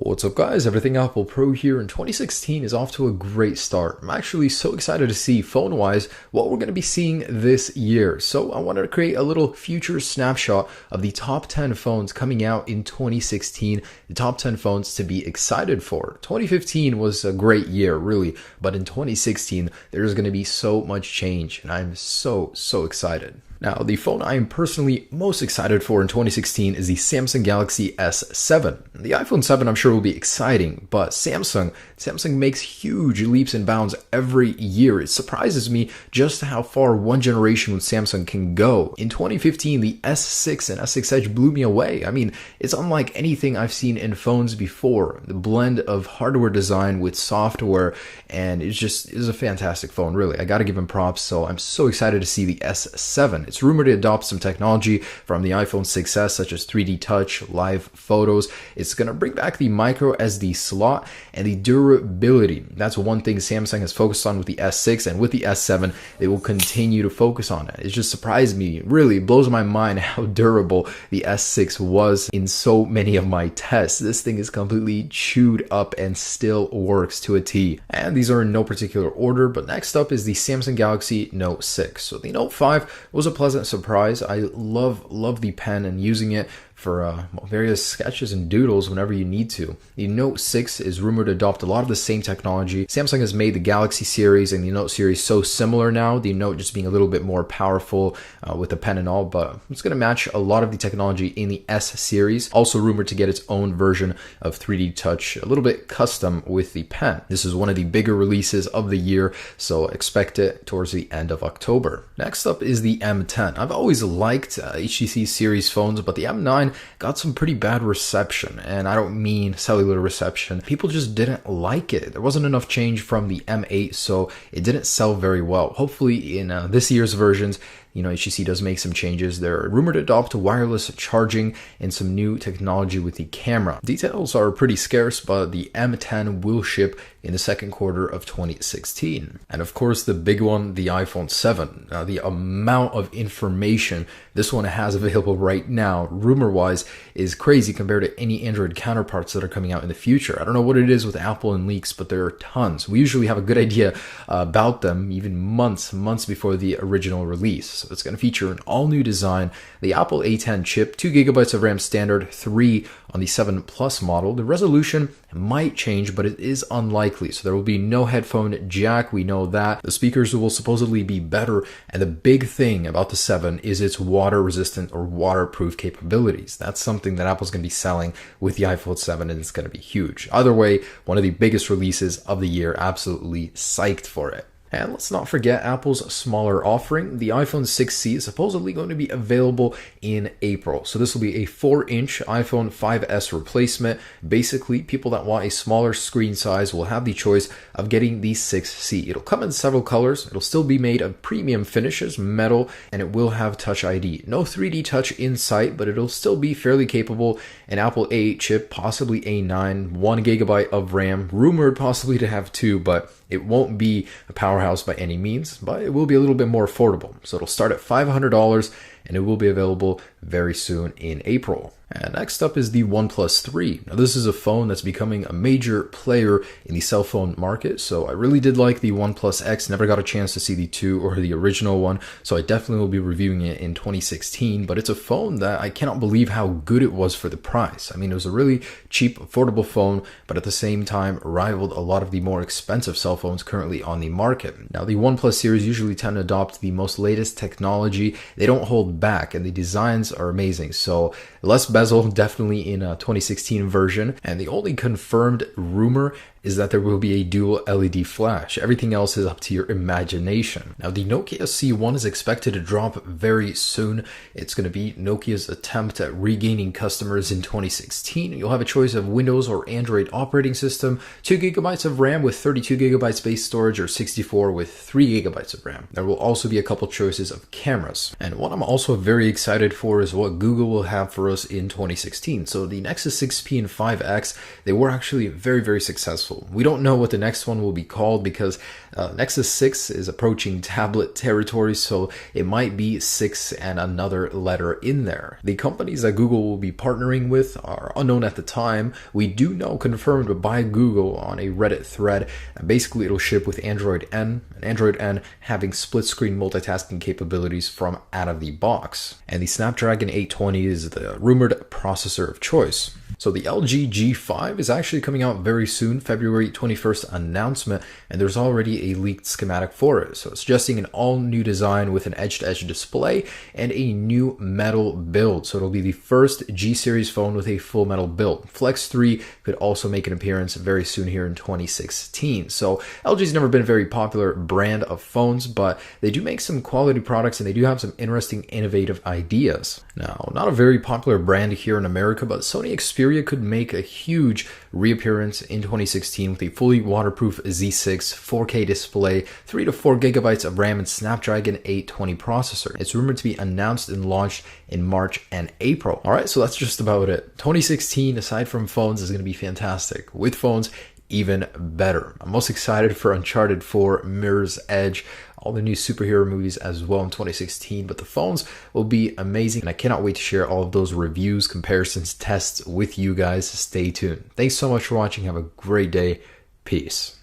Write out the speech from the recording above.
What's up guys, Everything Apple Pro here, and 2016 is off to a great start. I'm actually so excited to see phone-wise what we're going to be seeing this year. So I wanted to create a little future snapshot of the top 10 phones coming out in 2016, the top 10 phones to be excited for. 2015 was a great year, really, but in 2016 there's going to be so much change, and I'm so excited. Now, the phone I am personally most excited for in 2016 is the Samsung Galaxy S7. The iPhone 7 I'm sure will be exciting, but Samsung makes huge leaps and bounds every year. It surprises me just how far one generation with Samsung can go. In 2015, the S6 and S6 Edge blew me away. I mean, it's unlike anything I've seen in phones before. The blend of hardware design with software, and it is a fantastic phone, really. I gotta give him props, so I'm so excited to see the S7. It's rumored to adopt some technology from the iPhone 6s, such as 3D touch, live photos. It's going to bring back the micro SD slot and the durability. That's one thing Samsung has focused on with the S6, and with the S7, they will continue to focus on it. It just surprised me, really blows my mind how durable the S6 was in so many of my tests. This thing is completely chewed up and still works to a T. And these are in no particular order, but next up is the Samsung Galaxy Note 6. So the Note 5 was a pleasant surprise. I love the pen and using it for various sketches and doodles whenever you need to. The Note 6 is rumored to adopt a lot of the same technology. Samsung has made the Galaxy series and the Note series so similar now, the Note just being a little bit more powerful with the pen and all, but it's going to match a lot of the technology in the S series. Also rumored to get its own version of 3D touch, a little bit custom with the pen. This is one of the bigger releases of the year, so expect it towards the end of October. Next up is the M10. I've always liked HTC series phones, but the M9 got some pretty bad reception, and I don't mean cellular reception. People just didn't like it. There wasn't enough change from the M8, so it didn't sell very well. Hopefully in this year's versions, HTC does make some changes. They're rumored to adopt wireless charging and some new technology with the camera. Details are pretty scarce, but the M10 will ship in the second quarter of 2016. And of course, the big one, the iPhone 7. Now, the amount of information this one has available right now, rumor-wise, is crazy compared to any Android counterparts that are coming out in the future. I don't know what it is with Apple and leaks, but there are tons. We usually have a good idea about them even months before the original release. So it's going to feature an all-new design, the Apple A10 chip, 2 GB of RAM standard, 3 on the 7 Plus model. The resolution might change, but it is unlikely. So there will be no headphone jack, we know that. The speakers will supposedly be better, and the big thing about the 7 is its water-resistant or waterproof capabilities. That's something that Apple's going to be selling with the iPhone 7, and it's going to be huge. Either way, one of the biggest releases of the year, absolutely psyched for it. And let's not forget Apple's smaller offering. The iPhone 6C is supposedly going to be available in April. So this will be a 4-inch iPhone 5S replacement. Basically, people that want a smaller screen size will have the choice of getting the 6C. It'll come in several colors. It'll still be made of premium finishes, metal, and it will have Touch ID. No 3D touch in sight, but it'll still be fairly capable. An Apple A8 chip, possibly A9, 1 GB of RAM, rumored possibly to have 2, but it won't be a powerhouse by any means, but it will be a little bit more affordable. So it'll start at $500, and it will be available very soon in April. And next up is the OnePlus 3. Now this is a phone that's becoming a major player in the cell phone market, so I really did like the OnePlus X. Never got a chance to see the 2 or the original one, so I definitely will be reviewing it in 2016, but it's a phone that I cannot believe how good it was for the price. I mean, it was a really cheap, affordable phone, but at the same time rivaled a lot of the more expensive cell phones currently on the market. Now the OnePlus series usually tend to adopt the most latest technology. They don't hold back, and the designs are amazing, so less bezel definitely in a 2016 version, and the only confirmed rumor is that there will be a dual LED flash. Everything else is up to your imagination. Now the Nokia C1 is expected to drop very soon. It's going to be Nokia's attempt at regaining customers in 2016. You'll have a choice of Windows or Android operating system, 2 GB of RAM with 32 GB space storage, or 64 with 3 GB of RAM. There will also be a couple choices of cameras. And what I'm also very excited for is what Google will have for us in 2016. So the Nexus 6P and 5X, they were actually very successful. successful. We don't know what the next one will be called because Nexus 6 is approaching tablet territory, so it might be 6 and another letter in there. The companies that Google will be partnering with are unknown at the time. We do know, confirmed by Google on a Reddit thread, and basically it'll ship with Android N, and Android N having split screen multitasking capabilities from out of the box. And the Snapdragon 820 is the rumored processor of choice. So the LG G5 is actually coming out very soon, February 21st announcement, and there's already a leaked schematic for it. So it's suggesting an all-new design with an edge-to-edge display and a new metal build. So it'll be the first G-series phone with a full metal build. Flex 3 could also make an appearance very soon here in 2016. So LG's never been a very popular brand of phones, but they do make some quality products and they do have some interesting, innovative ideas. Now, not a very popular brand here in America, but Sony Xperia could make a huge reappearance in 2016 with a fully waterproof Z6 4K display, 3 to 4 gigabytes of RAM, and Snapdragon 820 processor. It's rumored to be announced and launched in March and April. All right, so that's just about it. 2016, aside from phones, is going to be fantastic. With phones, even better. I'm most excited for Uncharted 4, Mirror's Edge, all the new superhero movies as well in 2016, but the phones will be amazing, and I cannot wait to share all of those reviews, comparisons, tests with you guys. Stay tuned. Thanks so much for watching. Have a great day. Peace.